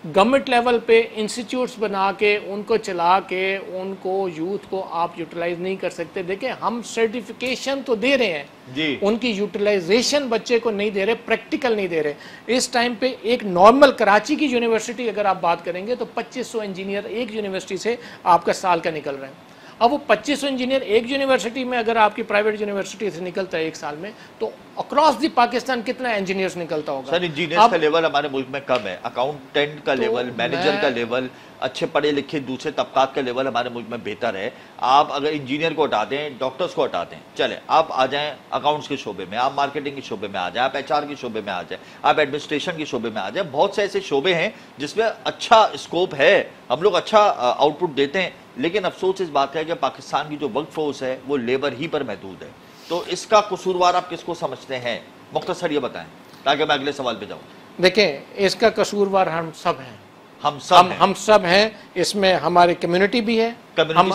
गवर्नमेंट लेवल पे इंस्टीट्यूट्स बना के उनको चला के उनको यूथ को आप यूटिलाइज नहीं कर सकते। देखिए हम सर्टिफिकेशन तो दे रहे हैं जी, उनकी यूटिलाइजेशन बच्चे को नहीं दे रहे, प्रैक्टिकल नहीं दे रहे। इस टाइम पे एक नॉर्मल कराची की यूनिवर्सिटी अगर आप बात करेंगे तो 2500 इंजीनियर एक यूनिवर्सिटी से आपका साल का निकल रहे हैं। अब वो 2500 इंजीनियर एक यूनिवर्सिटी में अगर आपकी प्राइवेट यूनिवर्सिटी से निकलता है एक साल में, तो अक्रॉस दी पाकिस्तान कितना इंजीनियर्स निकलता होगा? सर इंजीनियर्स का लेवल हमारे मुल्क में कम है, अकाउंटेंट का लेवल, मैनेजर का लेवल, अच्छे पढ़े लिखे दूसरे तबकात का लेवल हमारे मुल्क में बेहतर है। आप अगर इंजीनियर को हटा दें, डॉक्टर्स को हटा दें, चले आप आ जाएं अकाउंट्स के शोबे में, आप मार्केटिंग के शोबे में आ जाएं, आप HR के शोबे में आ जाएं, आप एडमिनिस्ट्रेशन के शोबे में आ जाएं, बहुत से ऐसे शोबे हैं जिसमें अच्छा स्कोप है, हम लोग अच्छा आउटपुट देते हैं। लेकिन अफसोस इस बात है कि पाकिस्तान की जो वर्क फोर्स है वो लेबर ही पर महदूद है। तो इसका कसूरवार आप किसको समझते हैं? मुख्तसर ये बताएं ताकि मैं अगले सवाल पे जाऊं। देखिए इसका कसूरवार हम सब हैं, हम सब हैं, इसमें हमारी कम्युनिटी भी है। हम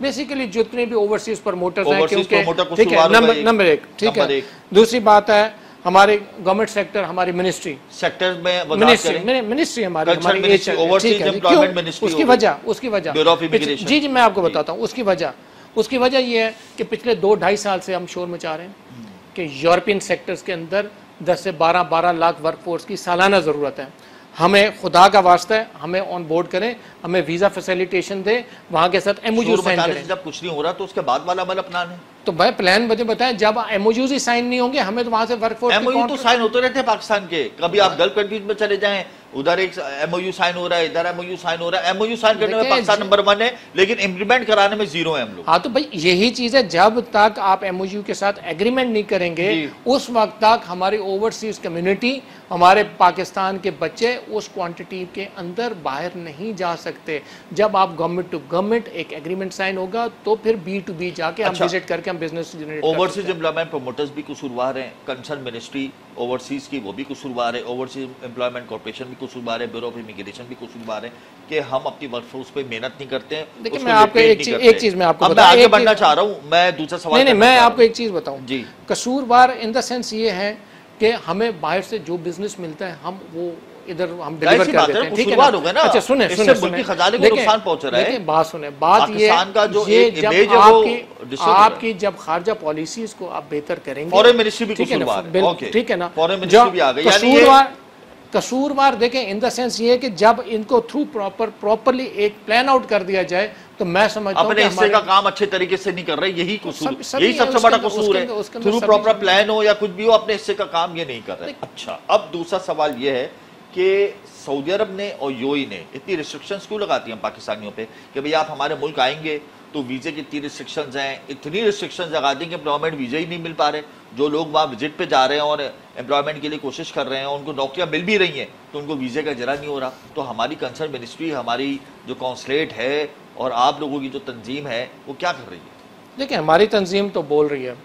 बेसिकली जितने भी ओवरसीज प्रमोटर्स हैं, क्योंकि ठीक है नंबर एक, ठीक है। दूसरी बात है हमारे गवर्नमेंट सेक्टर, हमारी मिनिस्ट्री सेक्टर में मिनिस्ट्री हमारी उसकी वजह जी मैं आपको बताता हूँ। उसकी वजह ये है कि पिछले 2-2.5 साल से हम शोर मचा रहे हैं कि यूरोपियन सेक्टर्स के अंदर 10 से 12 लाख वर्कफोर्स की सालाना ज़रूरत है। हमें खुदा का वास्ता है, हमें ऑन बोर्ड करें, हमें वीज़ा फैसिलिटेशन दे, वहाँ के साथ MOU साइन करें। जब कुछ नहीं हो रहा तो उसके बाद वाला अमल अपनाने तो भाई प्लान मुझे बताएं, जब एमओयूज ही साइन नहीं होंगे हमें तो वहां से वर्कफोर्स एमओयू तो साइन होते रहते हैं पाकिस्तान के, कभी आप गल्फ कंट्रीज में चले जाएं, उधर एक एमओयू साइन हो रहा है, इधर एमओयू साइन हो रहा है। एमओयू साइन करने में पाकिस्तान नंबर 1 है, लेकिन इंप्लीमेंट कराने में 0 है हम लोग। हाँ तो भाई यही चीज है, जब तक आप एमओयू के साथ एग्रीमेंट नहीं करेंगे उस वक्त तक हमारी ओवरसीज कम्युनिटी, हमारे पाकिस्तान के बच्चे उस क्वांटिटी के अंदर बाहर नहीं जा सकते। जब आप गवर्नमेंट टू गवर्नमेंट एक एग्रीमेंट साइन होगा तो फिर B2B जाके हम विजिट करके हम business generate. Overseas employment promoters भी कसूरवार हैं, कंसर्न मिनिस्ट्री ओवरसीज की वो भी कसूरवार है, ओवरसीज एम्प्लॉयमेंट कॉर्पोरेशन भी कसूरवार है, ब्यूरो ऑफ इमिग्रेशन भी कसूरवार है कि हम अपनी वर्कफोर्स पे मेहनत नहीं करते हैं। देखिए मैं आपको एक चीज मैं आपको मैं आगे बढ़ना चाह रहा हूं, मैं दूसरा सवाल नहीं मैं आपको एक चीज बताऊं जी। कसूरवार इन द सेंस ये है कि हमें बाहर से जो बिजनेस मिलता है हम वो इधर हम डिलीवर कर देते हैं, ठीक है ना? अच्छा सुने मुल्की खजाने को नुकसान पहुंच रहा है। बात सुने, बात ये का जो जब आपकी जब खारजा पॉलिसीज को आप बेहतर करेंगे, फॉरेन मिनिस्ट्री भी कसूरवार है, ठीक है ना? फॉरेन मिनिस्ट्री भी आ गई। कसूरवार देखें इन द सेंस ये कि जब इनको थ्रू प्रॉपरली एक प्लान आउट कर दिया जाए तो मैं समझता हूं अपने हिस्से का काम अच्छे तरीके से नहीं कर रहे, यही कसूर, यही सबसे बड़ा कसूर है। थ्रू प्रॉपर प्लान हो या कुछ भी हो, अपने हिस्से का काम ये नहीं कर रहे। अच्छा, अब दूसरा सवाल ये है कि सऊदी अरब ने और यूएई ने इतनी रिस्ट्रिक्शंस क्यों लगाती हैं पाकिस्तानियों पे कि भाई आप हमारे मुल्क आएंगे तो वीज़े की इतनी रिस्ट्रिक्शंस हैं, इतनी रिस्ट्रिक्शंस लगा दी कि एम्प्लॉयमेंट वीज़े ही नहीं मिल पा रहे। जो लोग वहाँ विजिट पे जा रहे हैं और एम्प्लॉयमेंट के लिए कोशिश कर रहे हैं, उनको नौकरियाँ मिल भी रही हैं तो उनको वीज़े का इजरा नहीं हो रहा। तो हमारी कंसर्न मिनिस्ट्री, हमारी जो कॉन्सुलेट है और आप लोगों की जो तंजीम है वो क्या कर रही है? देखिए हमारी तंजीम तो बोल रही है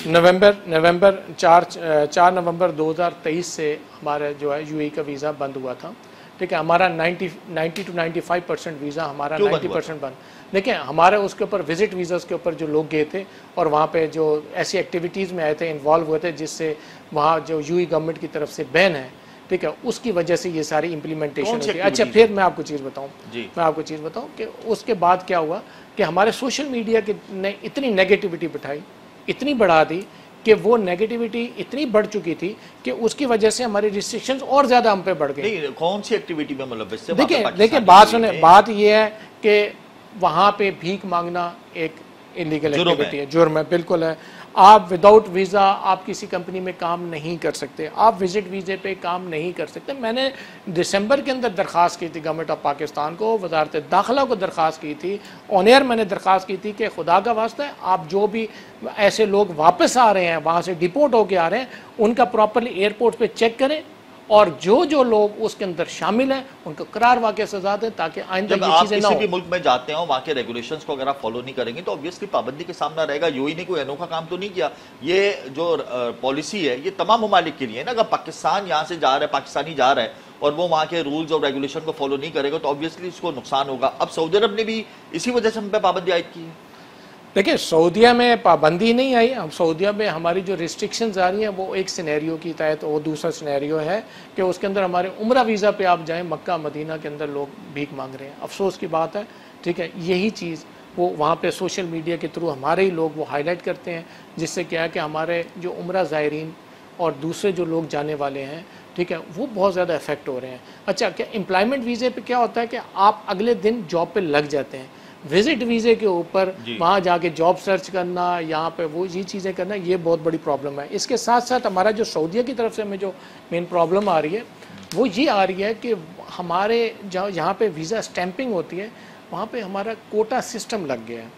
नवंबर 4 नवंबर 2023 से हमारा जो है यूएई का वीज़ा बंद हुआ था, ठीक है। हमारा 90 to 95% वीज़ा हमारा 90% बंद। देखिए हमारे उसके ऊपर विजिट वीज़ास के ऊपर जो लोग गए थे और वहाँ पे जो ऐसी एक्टिविटीज़ में आए थे, इन्वॉल्व हुए थे, जिससे वहाँ जो यूएई गवर्नमेंट की तरफ से बैन है, ठीक है, उसकी वजह से ये सारी इम्प्लीमेंटेशन होती है। अच्छा फिर मैं आपको चीज़ बताऊँ कि उसके बाद क्या हुआ कि हमारे सोशल मीडिया के ने इतनी नेगेटिविटी बिठाई, इतनी बढ़ा दी कि वो नेगेटिविटी इतनी बढ़ चुकी थी कि उसकी वजह से हमारी रिस्ट्रिक्शंस और ज्यादा हम पे बढ़ गई। कौन सी एक्टिविटी में मतलब इससे देखिए बात सुने, बात ये है कि वहाँ पे भीख मांगना एक इलीगल एक्टिविटी है, जुर्म है, बिल्कुल है। आप विदाउट वीज़ा आप किसी कंपनी में काम नहीं कर सकते, आप विजिट वीज़े पे काम नहीं कर सकते। मैंने दिसंबर के अंदर दरख्वास्त की थी गवर्नमेंट ऑफ पाकिस्तान को, वजारत दाखिला को दरख्वास्त की थी, ऑन एयर मैंने दरख्वास्त की थी कि खुदा का वास्ता है आप जो भी ऐसे लोग वापस आ रहे हैं, वहाँ से डिपोर्ट होके आ रहे हैं, उनका प्रॉपरली एयरपोर्ट पर चेक करें और जो लोग उसके अंदर शामिल हैं उनको करार वाक़ई सजा दें ताकि आइंदा ये चीजें ना हो। किसी भी मुल्क में जाते हो वहाँ के रेगुलेशंस को अगर आप फॉलो नहीं करेंगे तो ऑब्वियसली पाबंदी के सामना रहेगा। यूएई ने कोई अनोखा काम तो नहीं किया, ये जो पॉलिसी है ये तमाम ममालिक के लिए है ना। अगर पाकिस्तान यहाँ से जा रहा है, पाकिस्तानी जा रहा है और वो वहाँ के रूल्स और रेगुलेशन को फॉलो नहीं करेगा तो ऑब्वियसली इसको नुकसान होगा। अब सऊदी अरब ने भी इसी वजह से हम पे पाबंदी आयद की है। देखिए सऊदीया में पाबंदी नहीं आई, अब सऊदीया में हमारी जो रिस्ट्रिक्शंस आ रही हैं वो एक सिनेरियो की तहत, वो दूसरा सिनेरियो है कि उसके अंदर हमारे उम्रा वीज़ा पे आप जाएं, मक्का मदीना के अंदर लोग भीख मांग रहे हैं। अफसोस की बात है, ठीक है। यही चीज़ वो वहाँ पे सोशल मीडिया के थ्रू हमारे ही लोग वो हाईलाइट करते हैं, जिससे क्या है कि हमारे जो उम्रा ज़ायरीन और दूसरे जो लोग जाने वाले हैं, ठीक है, वो बहुत ज़्यादा इफेक्ट हो रहे हैं। अच्छा, क्या एम्प्लॉयमेंट वीज़े पे क्या होता है कि आप अगले दिन जॉब पे लग जाते हैं, विजिट वीज़े के ऊपर वहाँ जाके जॉब सर्च करना, यहाँ पे वो ये चीज़ें करना, ये बहुत बड़ी प्रॉब्लम है। इसके साथ साथ हमारा जो सऊदीया की तरफ से हमें जो मेन प्रॉब्लम आ रही है वो ये आ रही है कि हमारे जहाँ पे वीज़ा स्टैंपिंग होती है वहाँ पे हमारा कोटा सिस्टम लग गया है,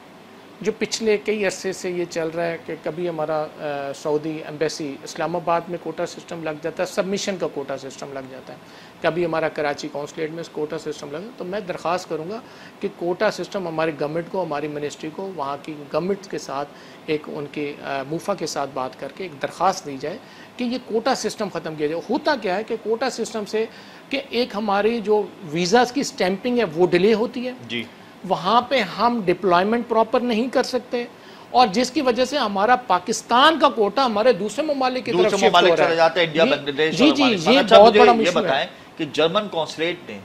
जो पिछले कई अरसे से ये चल रहा है कि कभी हमारा सऊदी एम्बेसी इस्लामाबाद में कोटा सिस्टम लग जाता है, सबमिशन का कोटा सिस्टम लग जाता है, कभी हमारा कराची कौंसलेट में कोटा सिस्टम लगा। तो मैं दरख्वास्त करूँगा कि कोटा सिस्टम हमारी गवर्नमेंट को, हमारी मिनिस्ट्री को, वहाँ की गवर्नमेंट के साथ एक उनके मुफा के साथ बात करके एक दरख्वास्त दी जाए कि ये कोटा सिस्टम ख़त्म किया जाए। होता क्या है कि कोटा सिस्टम से कि एक हमारी जो वीज़ाज़ की स्टैंपिंग है वो डिले होती है जी, वहाँ पे हम डिप्लॉयमेंट प्रॉपर नहीं कर सकते और जिसकी वजह से हमारा पाकिस्तान का कोटा हमारे दूसरे ममालिक की तरफ शिफ्ट हो रहा है, जाता है, इंडिया, बांग्लादेश। जी जी, ये बहुत बड़ा मुश्किल है। बताएं कि जर्मन कॉन्सुलेट ने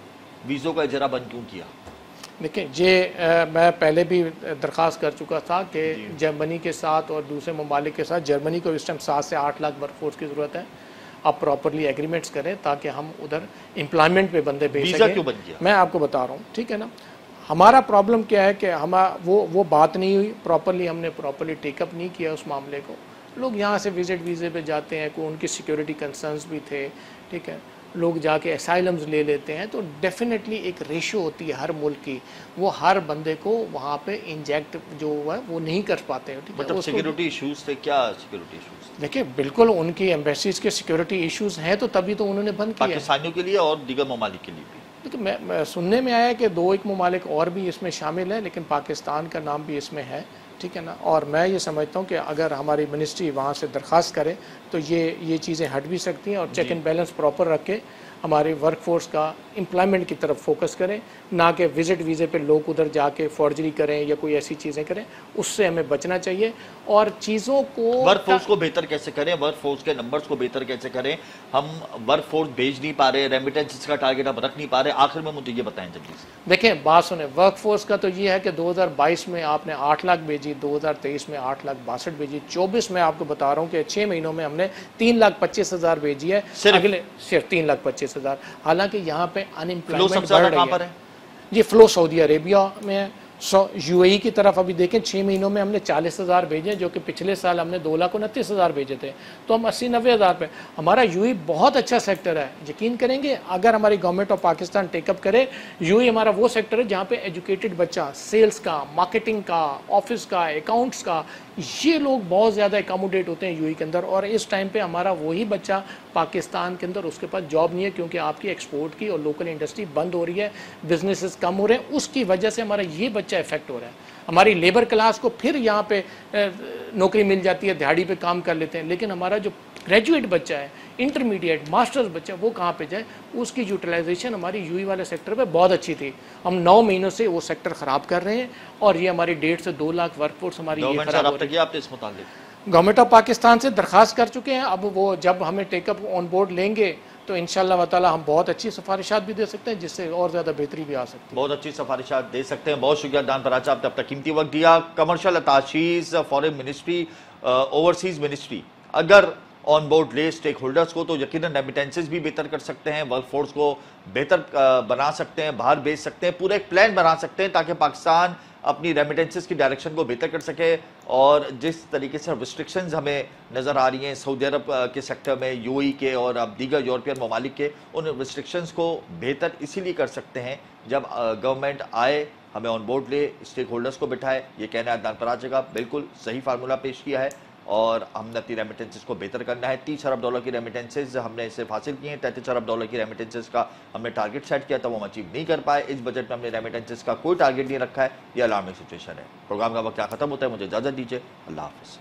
वीज़ों का इजरा बंद क्यों किया? देखिए ये मैं पहले भी दरख्वास्त कर चुका था कि जर्मनी के साथ और दूसरे ममालिक के साथ, जर्मनी को इस टाइम 7 से 8 लाख वर्कफोर्स की ज़रूरत है, आप प्रॉपरली एग्रीमेंट्स करें ताकि हम उधर एम्प्लॉयमेंट पे बंदे भेज सकें। क्यों बंद किया? मैं आपको बता रहा हूँ, ठीक है ना। हमारा प्रॉब्लम क्या है कि हम वो बात नहीं हुई प्रॉपरली, हमने प्रॉपरली टेकअप नहीं किया उस मामले को। लोग यहाँ से विजिट वीज़े पे जाते हैं, को उनकी सिक्योरिटी कंसर्न्स भी थे, ठीक है, लोग जाके असाइलम्स ले लेते हैं, तो डेफिनेटली एक रेशियो होती है हर मुल्क की, वो हर बंदे को वहाँ पे इंजेक्ट जो है वो नहीं कर पाते हैं, ठीक है। मतलब सिक्योरिटी इश्यूज थे, क्या सिक्योरिटी इश्यूज? देखिए बिल्कुल उनकी एम्बेसीज के सिक्योरिटी इश्यूज हैं, तो तभी तो उन्होंने बंद किया है। पाकिस्तानियों के लिए और दीगर ममालिक के लिए भी? देखिए मैं सुनने में आया कि 2-1 ममालिक और भी इसमें शामिल है, लेकिन पाकिस्तान का नाम भी इसमें है, ठीक है ना। और मैं ये समझता हूँ कि अगर हमारी मिनिस्ट्री वहाँ से दरख्वास्त करे तो ये चीज़ें हट भी सकती हैं, और चेक एंड बैलेंस प्रॉपर रख के हमारे वर्कफोर्स का एम्प्लॉयमेंट की तरफ फोकस करें, ना कि विजिट वीज़े पे लोग उधर जाके फॉर्जरी करें या कोई ऐसी चीज़ें करें, उससे हमें बचना चाहिए। और चीज़ों को वर्कफोर्स को बेहतर कैसे करें, वर्कफोर्स के नंबर्स को बेहतर कैसे करें? हम वर्कफोर्स भेज नहीं पा रहे, रेमिटेंस का टारगेट हम रख नहीं पा रहे, आखिर में मुझे ये बताएं जल्दी से। देखें बात सुने, वर्कफोर्स का तो ये है कि 2022 में आपने 8 लाख भेजी, 2023 में 8,62,000 भेजी, 24 में आपको बता रहा हूँ कि 6 महीनों में हमने 3,25,000 भेजी है, अगले सिर्फ 3,25,000। हालांकि यहाँ पे अनएम्प्लॉयमेंट बढ़ रही है। ये फ्लो सऊदी अरेबिया में है, यूएई की तरफ अभी देखें 6 महीनों में हमने 40,000 भेजे, जो कि पिछले साल हमने 2,29,000 भेजे थे, तो हम 80-90,000 पे। हमारा यूएई बहुत अच्छा सेक्टर है, यकीन करेंगे अगर हमारी गवर्नमेंट ऑफ पाकिस्तान टेकअप करे, यूएई हमारा वो सेक्टर है जहाँ पे एजुकेटेड बच्चा सेल्स का, मार्केटिंग का, ऑफिस का, अकाउंट्स का, ये लोग बहुत ज़्यादा एकोमोडेट होते हैं यूएई के अंदर। और इस टाइम पे हमारा वही बच्चा पाकिस्तान के अंदर, उसके पास जॉब नहीं है, क्योंकि आपकी एक्सपोर्ट की और लोकल इंडस्ट्री बंद हो रही है, बिजनेसेस कम हो रहे हैं, उसकी वजह से हमारा ये बच्चा इफेक्ट हो रहा है। हमारी लेबर क्लास को फिर यहाँ पे नौकरी मिल जाती है, दिहाड़ी पे काम कर लेते हैं, लेकिन हमारा जो ग्रेजुएट बच्चा है, इंटरमीडिएट मास्टर्स बच्चा, वो कहाँ पे जाए? उसकी यूटिलाइजेशन हमारी यूएई वाले सेक्टर पे बहुत अच्छी थी। हम 9 महीनों से वो सेक्टर ख़राब कर रहे हैं, और ये हमारी 1.5 से 2 लाख वर्कफोर्स हमारी ये खराब हो रही है। आपने इस मुताबिक गवर्नमेंट ऑफ पाकिस्तान से दरखास्त कर चुके हैं, अब वो जब हमें टेकअप ऑन बोर्ड लेंगे तो इंशाल्लाह ताला हम बहुत अच्छी सिफारिशात भी दे सकते हैं, जिससे और ज़्यादा बेहतरी भी आ सकती है। बहुत अच्छी सिफारिशात दे सकते हैं। बहुत शुक्रिया दान फराज साहब, आपने अपना कीमती वक्त दिया। Commercial attaches, foreign ministry, overseas ministry अगर ऑन बोर्ड ले स्टेक होल्डर्स को, तो यकीनन रेमिटेंसेस भी बेहतर कर सकते हैं, वर्कफोर्स को बेहतर बना सकते हैं, बाहर भेज सकते हैं, पूरा एक प्लान बना सकते हैं ताकि पाकिस्तान अपनी रेमिटेंसेस की डायरेक्शन को बेहतर कर सके। और जिस तरीके से रिस्ट्रिक्शंस हमें नज़र आ रही हैं सऊदी अरब के सेक्टर में, यूएई के और अब दीगर यूरोपियन ममालिक के, उन रिस्ट्रिक्शंस को बेहतर इसीलिए कर सकते हैं जब गवर्नमेंट आए, हमें ऑन बोर्ड ले, स्टेक होल्डर्स को बिठाए। ये कहना है दान फराज का बिल्कुल सही फार्मूला पेश किया है, और हमने अपनी रेमिटेंसेस को बेहतर करना है। $30 अरब की रेमिटेंसेस हमने सिर्फ हासिल की हैं, $33 अरब की रेमिटेंसेस का हमने टारगेट सेट किया था, वो हम अचीव नहीं कर पाए। इस बजट में हमने रेमिटेंसेस का कोई टारगेट नहीं रखा है, ये अलार्मिंग सिचुएशन है। प्रोग्राम का वक्त क्या खत्म होता है, मुझे इजाज़त दीजिए, अल्लाह हाफ़िज़।